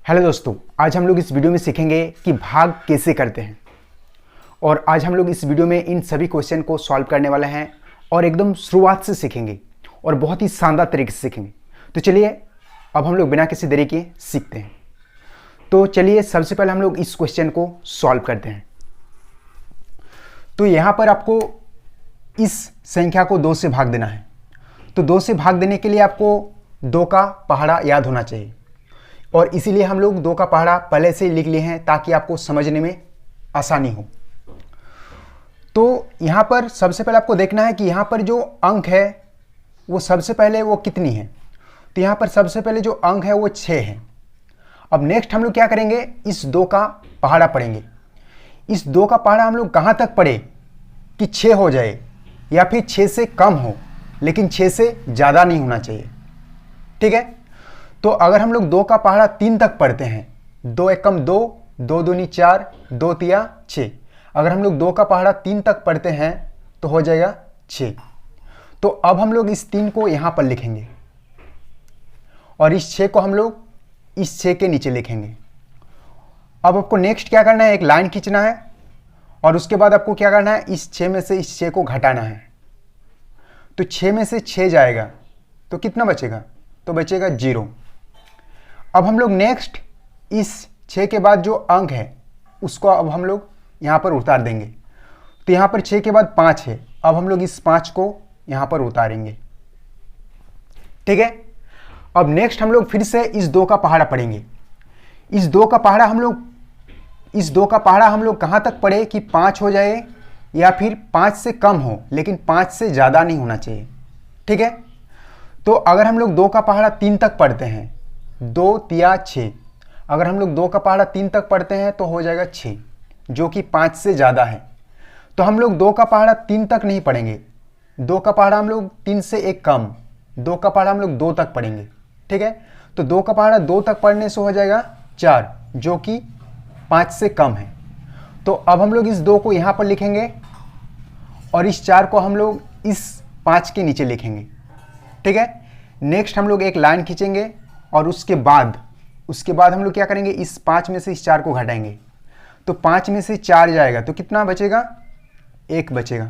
Hello दोस्तों, आज हम लोग इस वीडियो में सीखेंगे कि भाग कैसे करते हैं। और आज हम लोग इस वीडियो में इन सभी क्वेश्चन को सॉल्व करने वाले हैं और एकदम शुरुआत से सीखेंगे और बहुत ही शानदार तरीके से सीखेंगे। तो चलिए अब हम लोग बिना किसी देरी के सीखते हैं। तो चलिए सबसे पहले हम लोग इस क्वेश्चन को सॉल्व करते हैं। तो यहाँ पर आपको इस संख्या को 2 से भाग देना है। तो 2 से भाग देने के लिए आपको 2 का पहाड़ा याद होना चाहिए और इसीलिए हम लोग 2 का पहाड़ा पहले से ही लिख लिए हैं ताकि आपको समझने में आसानी हो। तो यहाँ पर सबसे पहले आपको देखना है कि यहाँ पर जो अंक है वो सबसे पहले वो कितनी है। तो यहाँ पर सबसे पहले जो अंक है वो 6 है। अब नेक्स्ट हम लोग क्या करेंगे, इस 2 का पहाड़ा पढ़ेंगे। इस 2 का पहाड़ा हम लोग कहाँ तक पढ़े कि 6 हो जाए या फिर 6 से कम हो, लेकिन 6 से ज़्यादा नहीं होना चाहिए। ठीक है। तो अगर हम लोग 2 का पहाड़ा 3 तक पढ़ते हैं, 2 एकम 2, 2 दूनी 4, 2 तिया 6। अगर हम लोग 2 का पहाड़ा 3 तक पढ़ते हैं तो हो जाएगा 6। तो अब हम लोग इस 3 को यहाँ पर लिखेंगे और इस 6 को हम लोग इस 6 के नीचे लिखेंगे। अब आपको नेक्स्ट क्या करना है, एक लाइन खींचना है और उसके बाद आपको क्या करना है, इस 6 में से इस 6 को घटाना है। तो 6 में से 6 जाएगा तो कितना बचेगा, तो बचेगा 0। अब हम लोग नेक्स्ट इस 6 के बाद जो अंक है उसको अब हम लोग यहाँ पर उतार देंगे। तो यहाँ पर 6 के बाद 5 है, अब हम लोग इस 5 को यहाँ पर उतारेंगे। ठीक है। अब नेक्स्ट हम लोग फिर से इस 2 का पहाड़ा पढ़ेंगे। इस 2 का पहाड़ा हम लोग कहाँ तक पढ़े कि 5 हो जाए या फिर 5 से कम हो, लेकिन 5 से ज़्यादा नहीं होना चाहिए। ठीक है। तो अगर हम लोग 2 का पहाड़ा 3 तक पढ़ते हैं, 2 तिया 6। अगर हम लोग 2 का पहाड़ा 3 तक पढ़ते हैं तो हो जाएगा 6, जो कि 5 से ज़्यादा है। तो हम लोग 2 का पहाड़ा 3 तक नहीं पढ़ेंगे, 2 का पहाड़ा हम लोग 3 से एक कम, 2 का पहाड़ा हम लोग 2 तक पढ़ेंगे। ठीक है। तो 2 का पहाड़ा 2 तक पढ़ने से हो जाएगा 4, जो कि 5 से कम है। तो अब हम लोग इस 2 को यहाँ पर लिखेंगे और इस 4 को हम लोग इस 5 के नीचे लिखेंगे। ठीक है। नेक्स्ट हम लोग एक लाइन खींचेंगे और उसके बाद हम लोग क्या करेंगे, इस 5 में से इस 4 को घटाएंगे। तो 5 में से 4 जाएगा तो कितना बचेगा, 1 बचेगा।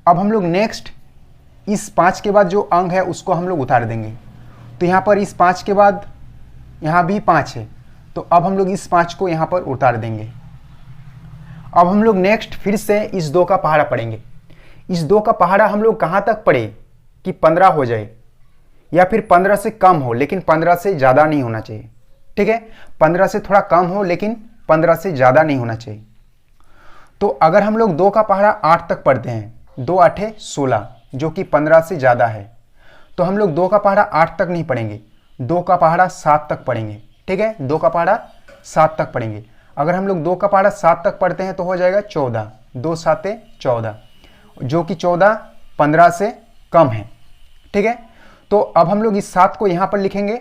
अब हम लोग नेक्स्ट इस 5 के बाद जो अंक है उसको हम लोग उतार देंगे। तो यहाँ पर इस 5 के बाद यहाँ भी 5 है, तो अब हम लोग इस 5 को यहाँ पर उतार देंगे। अब हम लोग नेक्स्ट फिर से इस 2 का पहाड़ा पढ़ेंगे। इस 2 का पहाड़ा हम लोग कहाँ तक पढ़े कि 15 हो जाए या फिर 15 से कम हो, लेकिन 15 से ज़्यादा नहीं होना चाहिए। ठीक है। 15 से थोड़ा कम हो लेकिन 15 से ज़्यादा नहीं होना चाहिए। तो अगर हम लोग 2 का पहाड़ा 8 तक पढ़ते हैं, 2 8 16, जो कि 15 से ज़्यादा है, तो हम लोग 2 का पहाड़ा 8 तक नहीं पढ़ेंगे, 2 का पहाड़ा 7 तक पढ़ेंगे। ठीक है। 2 का पहाड़ा 7 तक पढ़ेंगे। अगर हम लोग 2 का पहाड़ा 7 तक पढ़ते हैं तो हो जाएगा 14, 2 7 14, जो कि 14 15 से कम है। ठीक है। तो अब हम लोग इस 7 को यहाँ पर लिखेंगे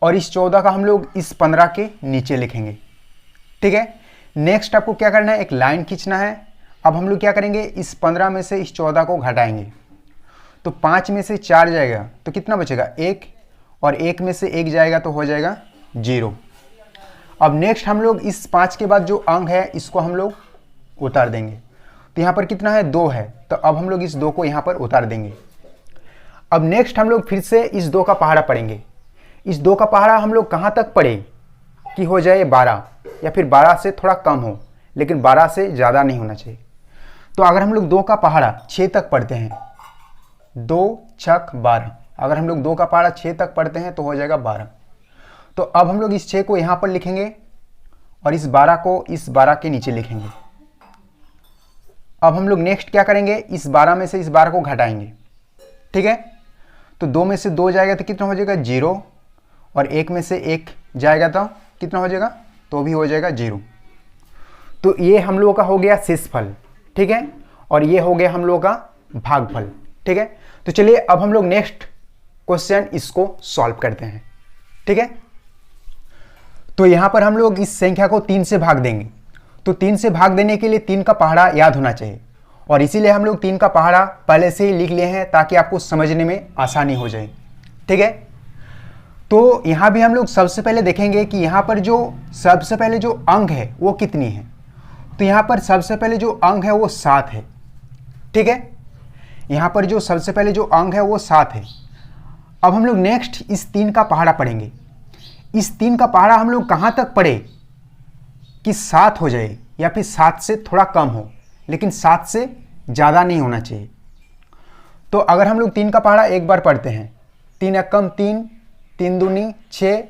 और इस 14 का हम लोग इस 15 के नीचे लिखेंगे। ठीक है। नेक्स्ट आपको क्या करना है, एक लाइन खींचना है। अब हम लोग क्या करेंगे, इस 15 में से इस 14 को घटाएंगे। तो 5 में से 4 जाएगा तो कितना बचेगा, 1, और 1 में से 1 जाएगा तो हो जाएगा 0। अब नेक्स्ट हम लोग इस 5 के बाद जो अंक है इसको हम लोग उतार देंगे। तो यहाँ पर कितना है, 2 है, तो अब हम लोग इस 2 को यहाँ पर उतार देंगे। अब नेक्स्ट हम लोग फिर से इस 2 का पहाड़ा पढ़ेंगे। इस 2 का पहाड़ा हम लोग कहाँ तक पढ़े कि हो जाए 12 या फिर 12 से थोड़ा कम हो, लेकिन 12 से ज़्यादा नहीं होना चाहिए। तो अगर हम लोग 2 का पहाड़ा 6 तक पढ़ते हैं, 2 6 12, अगर हम लोग 2 का पहाड़ा 6 तक पढ़ते हैं तो हो जाएगा 12। तो अब हम लोग इस 6 को यहाँ पर लिखेंगे और इस 12 को इस 12 के नीचे लिखेंगे। अब हम लोग नेक्स्ट क्या करेंगे, इस 12 में से इस 12 को घटाएंगे। ठीक है। तो 2 में से 2 जाएगा तो कितना हो जाएगा, 0, और 1 में से 1 जाएगा तो कितना हो जाएगा, तो भी हो जाएगा 0। तो ये हम लोगों का हो गया शेषफल। ठीक है। और ये हो गया हम लोगों का भागफल। ठीक है। तो चलिए अब हम लोग नेक्स्ट क्वेश्चन इसको सॉल्व करते हैं। ठीक है। तो यहाँ पर हम लोग इस संख्या को 3 से भाग देंगे। तो 3 से भाग देने के लिए 3 का पहाड़ा याद होना चाहिए और इसीलिए हम लोग 3 का पहाड़ा पहले से ही लिख लिए हैं ताकि आपको समझने में आसानी हो जाए। ठीक है। तो यहाँ भी हम लोग सबसे पहले देखेंगे कि यहाँ पर जो सबसे पहले जो अंक है वो कितनी है। तो यहाँ पर सबसे पहले जो अंक है वो 7 है, ठीक है। यहाँ पर जो सबसे पहले जो अंक है वो 7 है। अब हम लोग नेक्स्ट इस 3 का पहाड़ा पढ़ेंगे। इस 3 का पहाड़ा हम लोग कहाँ तक पढ़े कि 7 हो जाए या फिर 7 से थोड़ा कम हो, लेकिन 7 से ज़्यादा नहीं होना चाहिए। तो अगर हम लोग 3 का पहाड़ा एक बार पढ़ते हैं, 3 एकम 3, 3 दूनी 6,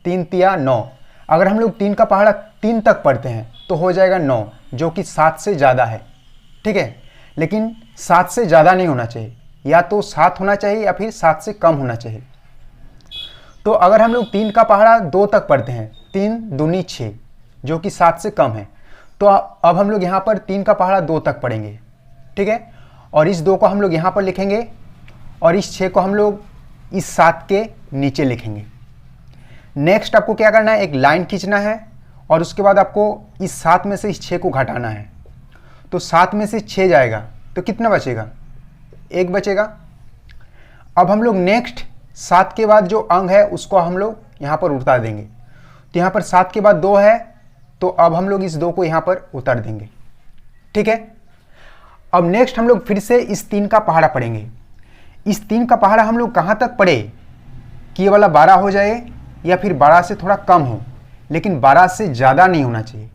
3 तिया 9। अगर हम लोग 3 का पहाड़ा 3 तक पढ़ते हैं तो हो जाएगा 9, जो कि 7 से ज़्यादा है, ठीक है। लेकिन 7 से ज़्यादा नहीं होना चाहिए, या तो 7 होना चाहिए या फिर 7 से कम होना चाहिए। तो अगर हम लोग 3 का पहाड़ा 2 तक पढ़ते हैं, 3 दूनी 6, जो कि 7 से कम है, तो अब हम लोग यहाँ पर 3 का पहाड़ा 2 तक पढ़ेंगे, ठीक है। और इस 2 को हम लोग यहाँ पर लिखेंगे और इस 6 को हम लोग इस 7 के नीचे लिखेंगे। नेक्स्ट आपको क्या करना है, एक लाइन खींचना है और उसके बाद आपको इस 7 में से इस 6 को घटाना है। तो 7 में से 6 जाएगा तो कितना बचेगा, 1 बचेगा। अब हम लोग नेक्स्ट 7 के बाद जो अंक है उसको हम लोग यहाँ पर उतार देंगे। तो यहाँ पर 7 के बाद 2 है, तो अब हम लोग इस 2 को यहाँ पर उतार देंगे, ठीक है। अब नेक्स्ट हम लोग फिर से इस 3 का पहाड़ा पढ़ेंगे। इस 3 का पहाड़ा हम लोग कहाँ तक पढ़े कि ये वाला 12 हो जाए या फिर 12 से थोड़ा कम हो, लेकिन 12 से ज़्यादा नहीं होना चाहिए।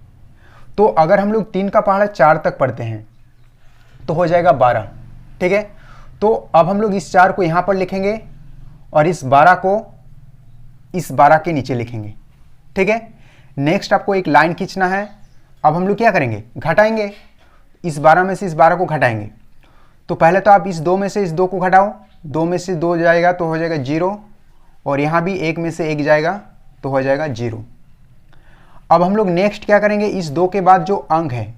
तो अगर हम लोग 3 का पहाड़ा 4 तक पढ़ते हैं तो हो जाएगा 12, ठीक है। तो अब हम लोग इस 4 को यहाँ पर लिखेंगे और इस 12 को इस 12 के नीचे लिखेंगे, ठीक है। नेक्स्ट आपको एक लाइन खींचना है। अब हम लोग क्या करेंगे, घटाएंगे। इस 12 में से इस 12 को घटाएंगे। तो पहले तो आप इस 2 में से इस 2 को घटाओ, 2 में से 2 जाएगा तो हो जाएगा 0, और यहाँ भी 1 में से 1 जाएगा तो हो जाएगा 0। अब हम लोग नेक्स्ट क्या करेंगे, इस 2 के बाद जो अंक है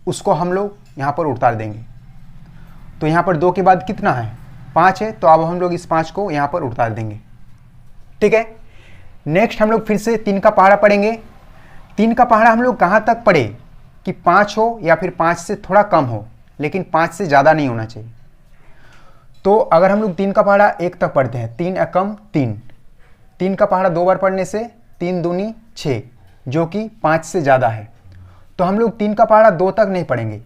उसको हम लोग यहाँ पर उतार देंगे। तो यहाँ पर 2 के बाद कितना है, 5 है, तो अब हम लोग इस 5 को यहाँ पर उतार देंगे, ठीक है। नेक्स्ट हम लोग फिर से 3 का पहाड़ा पढ़ेंगे। 3 का पहाड़ा हम लोग कहाँ तक पढ़े कि 5 हो या फिर 5 से थोड़ा कम हो, लेकिन 5 से ज़्यादा नहीं होना चाहिए। तो अगर हम लोग 3 का पहाड़ा 1 तक पढ़ते हैं, 3 एकम 3, 3 का पहाड़ा 2 बार पढ़ने से 3 दूनी 6, जो कि 5 से ज़्यादा है। तो हम लोग 3 का पहाड़ा 2 तक नहीं पढ़ेंगे,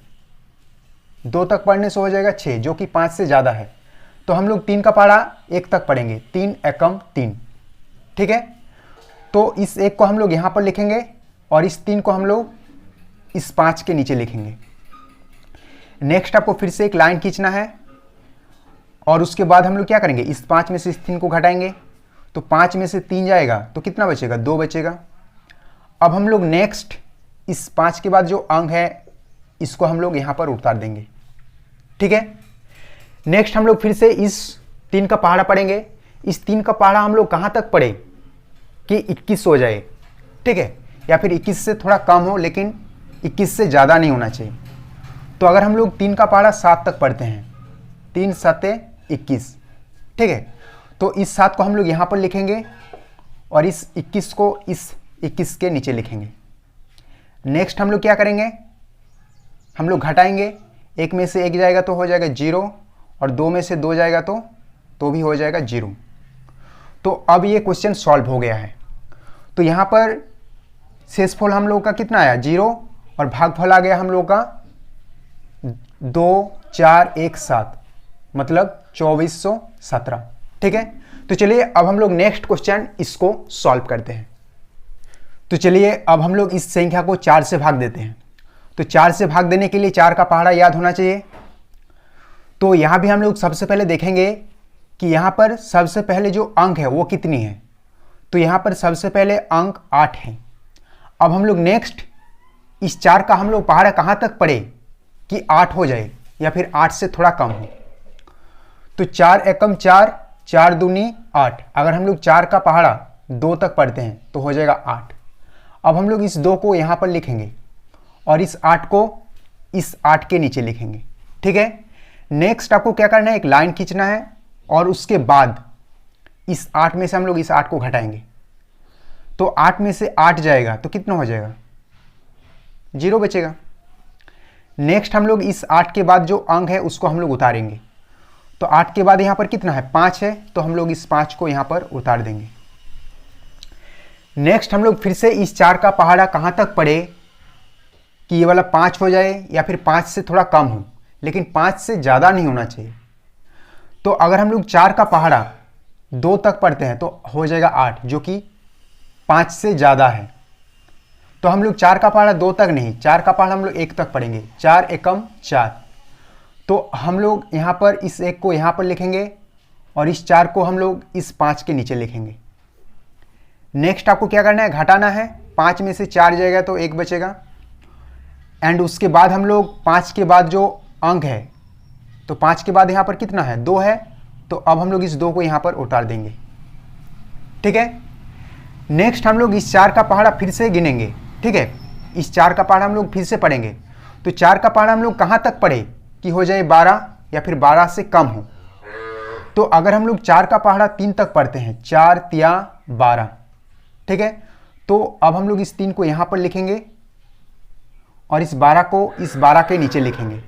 2 तक पढ़ने से हो जाएगा 6, जो कि 5 से ज़्यादा है। तो हम लोग 3 का पहाड़ा 1 तक पढ़ेंगे, 3 एकम 3, ठीक है। तो इस 1 को हम लोग यहाँ पर लिखेंगे और इस 3 को हम लोग इस 5 के नीचे लिखेंगे। नेक्स्ट आपको फिर से एक लाइन खींचना है और उसके बाद हम लोग क्या करेंगे, इस 5 में से इस 3 को घटाएंगे। तो 5 में से 3 जाएगा तो कितना बचेगा, 2 बचेगा। अब हम लोग नेक्स्ट इस 5 के बाद जो अंक है इसको हम लोग यहाँ पर उतार देंगे, ठीक है। नेक्स्ट हम लोग फिर से इस 3 का पहाड़ा पढ़ेंगे। इस 3 का पहाड़ा हम लोग कहाँ तक पढ़े कि 21 हो जाए, ठीक है, या फिर 21 से थोड़ा कम हो, लेकिन 21 से ज़्यादा नहीं होना चाहिए। तो अगर हम लोग 3 का पहाड़ा 7 तक पढ़ते हैं, 3 7 21, ठीक है। तो इस 7 को हम लोग यहाँ पर लिखेंगे और इस 21 को इस 21 के नीचे लिखेंगे। नेक्स्ट हम लोग क्या करेंगे, हम लोग घटाएंगे। 1 में से 1 जाएगा तो हो जाएगा 0, और 2 में से 2 जाएगा तो भी हो जाएगा 0। तो अब ये क्वेश्चन सॉल्व हो गया है। तो यहाँ पर शेषफल हम लोग का कितना आया, 0, और भागफल आ गया हम लोग का 2 4 1 7, मतलब 2417, ठीक है। तो चलिए अब हम लोग नेक्स्ट क्वेश्चन इसको सॉल्व करते हैं। तो चलिए अब हम लोग इस संख्या को 4 से भाग देते हैं। तो 4 से भाग देने के लिए 4 का पहाड़ा याद होना चाहिए। तो यहाँ भी हम लोग सबसे पहले देखेंगे कि यहाँ पर सबसे पहले जो अंक है वो कितनी है। तो यहाँ पर सबसे पहले अंक 8 है। अब हम लोग नेक्स्ट इस 4 का हम लोग पहाड़ा कहाँ तक पढ़े कि 8 हो जाए या फिर 8 से थोड़ा कम हो। तो 4 एकम 4, 4 दूनी 8। अगर हम लोग 4 का पहाड़ा 2 तक पढ़ते हैं तो हो जाएगा 8। अब हम लोग इस 2 को यहाँ पर लिखेंगे और इस 8 को इस 8 के नीचे लिखेंगे, ठीक है। नेक्स्ट आपको क्या करना है, एक लाइन खींचना है और उसके बाद इस 8 में से हम लोग इस 8 को घटाएंगे। तो 8 में से 8 जाएगा तो कितना हो जाएगा, 0 बचेगा। नेक्स्ट हम लोग इस 8 के बाद जो अंक है उसको हम लोग उतारेंगे। तो 8 के बाद यहाँ पर कितना है, 5 है, तो हम लोग इस 5 को यहाँ पर उतार देंगे, नेक्स्ट हम लोग फिर से इस 4 का पहाड़ा कहाँ तक पढ़े कि ये वाला 5 हो जाए या फिर 5 से थोड़ा कम हो, लेकिन 5 से ज़्यादा नहीं होना चाहिए। तो अगर हम लोग 4 का पहाड़ा 2 तक पढ़ते हैं तो हो जाएगा 8, जो कि 5 से ज़्यादा है। तो हम लोग 4 का पहाड़ा 2 तक नहीं, 4 का पहाड़ा हम लोग 1 तक पढ़ेंगे। 4 एकम 4। तो हम लोग यहाँ पर इस 1 को यहाँ पर लिखेंगे और इस 4 को हम लोग इस 5 के नीचे लिखेंगे। नेक्स्ट आपको क्या करना है, घटाना है। 5 में से 4 जाएगा तो 1 बचेगा। एंड उसके बाद हम लोग 5 के बाद जो अंक है, तो 5 के बाद यहाँ पर कितना है, 2 है। तो अब हम लोग इस 2 को यहाँ पर उतार देंगे। ठीक है। नेक्स्ट हम लोग इस 4 का पहाड़ा फिर से गिनेंगे। ठीक है, इस 4 का पहाड़ा हम लोग फिर से पढ़ेंगे। तो 4 का पहाड़ा हम लोग कहाँ तक पढ़े कि हो जाए 12 या फिर 12 से कम हो। तो अगर हम लोग 4 का पहाड़ा 3 तक पढ़ते हैं, 4 तिया 12। ठीक है। तो अब हम लोग इस 3 को यहाँ पर लिखेंगे और इस 12 को इस 12 के नीचे लिखेंगे।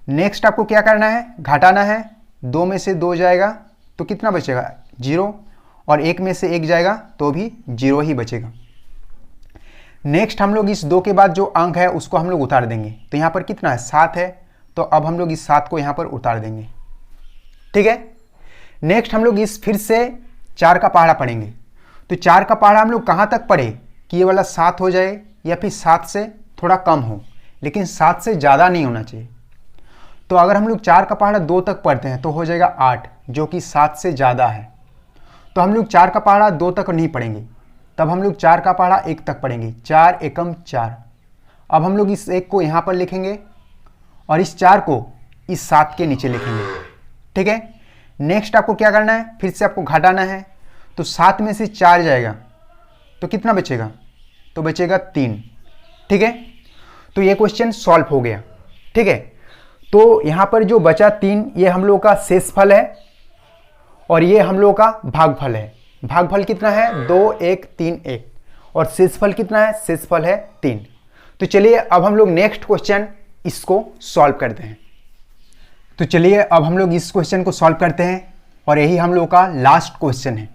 नेक्स्ट आपको क्या करना है, घटाना है। 2 में से 2 जाएगा तो कितना बचेगा, 0। और 1 में से 1 जाएगा तो भी 0 ही बचेगा। नेक्स्ट हम लोग इस 2 के बाद जो अंक है उसको हम लोग उतार देंगे। तो यहाँ पर कितना है, 7 है। तो अब हम लोग इस 7 को यहाँ पर उतार देंगे। ठीक है। नेक्स्ट हम लोग इस फिर से 4 का पहाड़ा पढ़ेंगे। तो 4 का पहाड़ा हम लोग कहाँ तक पढ़े कि ये वाला 7 हो जाए या फिर 7 से थोड़ा कम हो, लेकिन 7 से ज़्यादा नहीं होना चाहिए। तो अगर हम लोग 4 का पहाड़ा 2 तक पढ़ते हैं तो हो जाएगा 8, जो कि 7 से ज़्यादा है। तो हम लोग 4 का पहाड़ा 2 तक नहीं पढ़ेंगे, तब हम लोग 4 का पहाड़ा 1 तक पढ़ेंगे। 4 एकम 4। अब हम लोग इस 1 को यहाँ पर लिखेंगे और इस 4 को इस 7 के नीचे लिखेंगे। ठीक है। नेक्स्ट आपको क्या करना है, फिर से आपको घटाना है। तो 7 में से 4 जाएगा तो कितना बचेगा, तो बचेगा 3। ठीक है। तो ये क्वेश्चन सॉल्व हो गया। ठीक है। तो यहाँ पर जो बचा 3, ये हम लोग का शेषफल है और ये हम लोग का भागफल है। भागफल कितना है, 2 1 3 1। और शेषफल कितना है, शेषफल है 3। तो चलिए अब हम लोग नेक्स्ट क्वेश्चन इसको सॉल्व करते हैं। तो चलिए अब हम लोग इस क्वेश्चन को सॉल्व करते हैं और यही हम लोग का लास्ट क्वेश्चन है।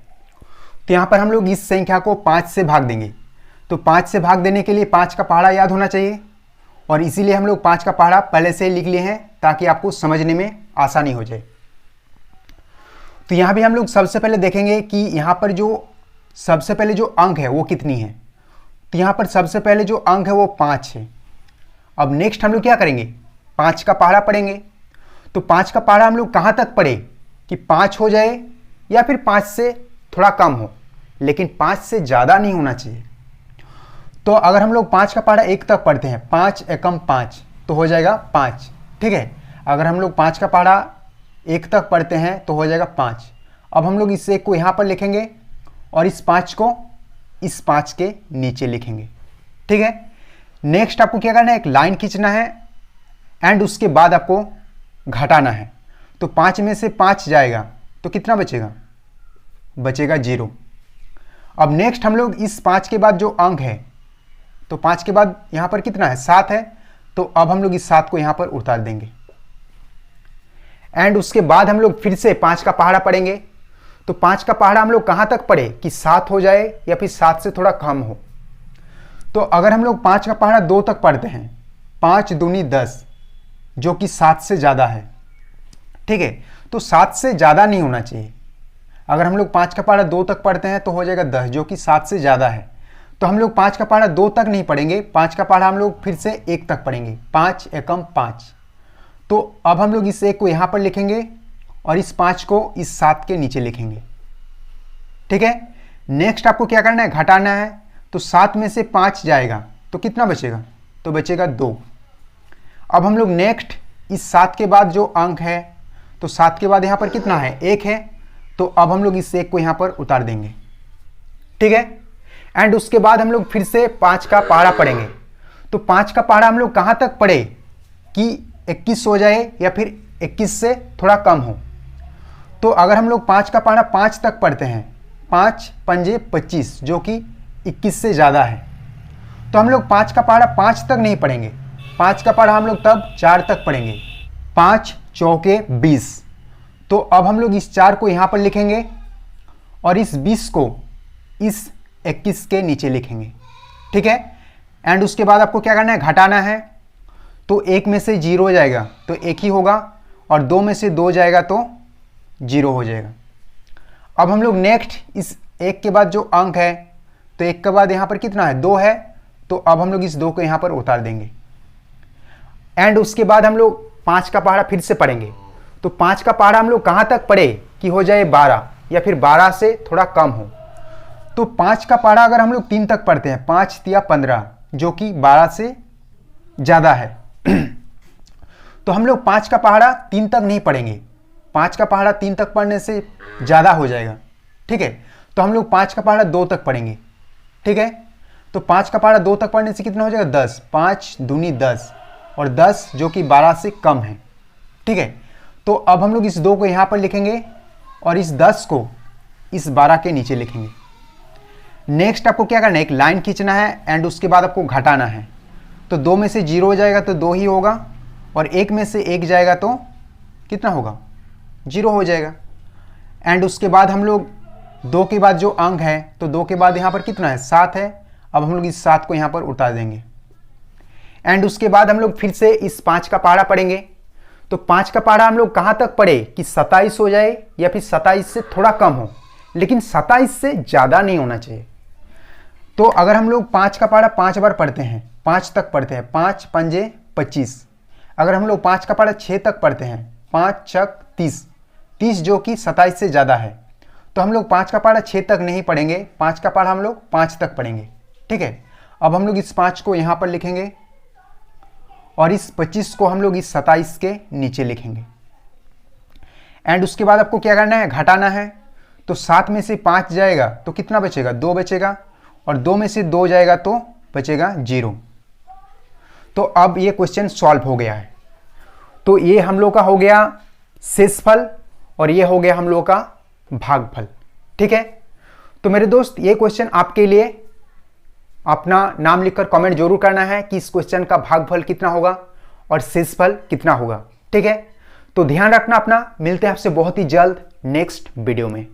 तो यहाँ पर हम लोग इस संख्या को 5 से भाग देंगे। तो 5 से भाग देने के लिए 5 का पहाड़ा याद होना चाहिए और इसीलिए हम लोग 5 का पहाड़ा पहले से ही लिख लिए हैं ताकि आपको समझने में आसानी हो जाए। तो यहाँ भी हम लोग सबसे पहले देखेंगे कि यहाँ पर जो सबसे पहले जो अंक है वो कितनी है। तो यहाँ पर सबसे पहले जो अंक है वो 5 है। अब नेक्स्ट हम लोग क्या करेंगे, 5 का पहाड़ा पढ़ेंगे। तो 5 का पहाड़ा हम लोग कहाँ तक पढ़े कि 5 हो जाए या फिर 5 से थोड़ा कम हो, लेकिन 5 से ज़्यादा नहीं होना चाहिए। तो अगर हम लोग 5 का पहाड़ा 1 तक पढ़ते हैं, 5 एकम 5, तो हो जाएगा 5। ठीक है। अगर हम लोग 5 का पहाड़ा 1 तक पढ़ते हैं तो हो जाएगा 5। अब हम लोग इस 1 को यहाँ पर लिखेंगे और इस 5 को इस 5 के नीचे लिखेंगे। ठीक है। नेक्स्ट आपको क्या करना है, एक लाइन खींचना है एंड उसके बाद आपको घटाना है। तो 5 में से 5 जाएगा तो कितना बचेगा, बचेगा 0। अब नेक्स्ट हम लोग इस 5 के बाद जो अंक है, तो 5 के बाद यहाँ पर कितना है, 7 है। तो अब हम लोग इस 7 को यहाँ पर उतार देंगे एंड उसके बाद हम लोग फिर से 5 का पहाड़ा पढ़ेंगे। तो 5 का पहाड़ा हम लोग कहाँ तक पढ़े कि 7 हो जाए या फिर 7 से थोड़ा कम हो। तो अगर हम लोग 5 का पहाड़ा 2 तक पढ़ते हैं, 5 दूनी 10, जो कि 7 से ज़्यादा है। ठीक है। तो 7 से ज़्यादा नहीं होना चाहिए। अगर हम लोग 5 का पहाड़ा 2 तक पढ़ते हैं तो हो जाएगा 10, जो कि 7 से ज़्यादा है। तो हम लोग 5 का पहाड़ा 2 तक नहीं पढ़ेंगे, 5 का पहाड़ा हम लोग फिर से 1 तक पढ़ेंगे। 5 एकम 5। तो अब हम लोग इस 1 को यहाँ पर लिखेंगे और इस 5 को इस 7 के नीचे लिखेंगे। ठीक है। नेक्स्ट आपको क्या करना है, घटाना है। तो 7 में से 5 जाएगा तो कितना बचेगा, तो बचेगा 2। अब हम लोग नेक्स्ट इस 7 के बाद जो अंक है, तो 7 के बाद यहाँ पर कितना है, 1 है। तो अब हम लोग इस 1 को यहाँ पर उतार देंगे। ठीक है। एंड उसके बाद हम लोग फिर से 5 का पहाड़ा पढ़ेंगे। तो 5 का पहाड़ा हम लोग कहाँ तक पढ़े कि 21 हो जाए या फिर 21 से थोड़ा कम हो। तो अगर हम लोग 5 का पहाड़ा 5 तक पढ़ते हैं, 5 पंजे 25, जो कि 21 से ज़्यादा है। तो हम लोग 5 का पहाड़ा 5 तक नहीं पढ़ेंगे, 5 का पहाड़ा हम लोग तब 4 तक पढ़ेंगे। 5 चौके 20। तो अब हम लोग इस 4 को यहाँ पर लिखेंगे और इस 20 को इस 21 के नीचे लिखेंगे, ठीक है। एंड उसके बाद आपको क्या करना है, घटाना है। तो 1 में से 0 हो जाएगा तो 1 ही होगा, और 2 में से 2 जाएगा तो 0 हो जाएगा। अब हम लोग नेक्स्ट इस 1 के बाद जो अंक है, तो 1 के बाद यहाँ पर कितना है, 2 है, तो अब हम लोग इस 2 को यहाँ पर उतार देंगे। एंड उसके बाद हम लोग 5 का पहाड़ा फिर से पढ़ेंगे। तो 5 का पहाड़ा हम लोग कहाँ तक पढ़े कि हो जाए 12, या फिर 12 से थोड़ा कम हो। तो 5 का पहाड़ा अगर हम लोग 3 तक पढ़ते हैं, 5 या 15, जो कि 12 से ज़्यादा है तो हम लोग 5 का पहाड़ा 3 तक नहीं पढ़ेंगे। 5 का पहाड़ा 3 तक पढ़ने से ज़्यादा हो जाएगा, ठीक है। तो हम लोग 5 का पहाड़ा 2 तक पढ़ेंगे, ठीक है। तो 5 का पहाड़ा 2 तक पढ़ने से कितना हो जाएगा, 10, 5 दूनी 10, और 10 जो कि 12 से कम है, ठीक है। तो अब हम लोग इस 2 को यहाँ पर लिखेंगे और इस 10 को इस 12 के नीचे लिखेंगे। नेक्स्ट आपको क्या करना है, एक लाइन खींचना है एंड उसके बाद आपको घटाना है। तो 2 में से 0 हो जाएगा तो 2 ही होगा, और 1 में से 1 जाएगा तो कितना होगा, 0 हो जाएगा। एंड उसके बाद हम लोग 2 के बाद जो अंक है, तो 2 के बाद यहाँ पर कितना है, 7 है। अब हम लोग इस 7 को यहाँ पर उतार देंगे। एंड उसके बाद हम लोग फिर से इस 5 का पहाड़ा पढ़ेंगे। तो 5 का पहाड़ा हम लोग कहाँ तक पढ़े कि 27 हो जाए, या फिर 27 से थोड़ा कम हो, लेकिन 27 से ज़्यादा नहीं होना चाहिए। तो अगर हम लोग 5 का पहाड़ा 5 बार पढ़ते हैं, 5 तक पढ़ते हैं, 5 पंजे 25। अगर हम लोग 5 का पहाड़ा 6 तक पढ़ते हैं, 5 छक 30, 30 जो कि 27 से ज़्यादा है, तो हम लोग 5 का पहाड़ा 6 तक नहीं पढ़ेंगे, 5 का पहाड़ा हम लोग 5 तक पढ़ेंगे, ठीक है। अब हम लोग इस 5 को यहाँ पर लिखेंगे और इस 25 को हम लोग इस 27 के नीचे लिखेंगे। एंड उसके बाद आपको क्या करना है, घटाना है। तो 7 में से 5 जाएगा तो कितना बचेगा, 2 बचेगा, और 2 में से 2 जाएगा तो बचेगा 0। तो अब ये क्वेश्चन सॉल्व हो गया है। तो ये हम लोग का हो गया शेषफल और ये हो गया हम लोग का भागफल, ठीक है। तो मेरे दोस्त ये क्वेश्चन आपके लिए अपना नाम लिखकर कमेंट जरूर करना है कि इस क्वेश्चन का भागफल कितना होगा और शेषफल कितना होगा, ठीक है। तो ध्यान रखना अपना, मिलते हैं आपसे बहुत ही जल्द नेक्स्ट वीडियो में।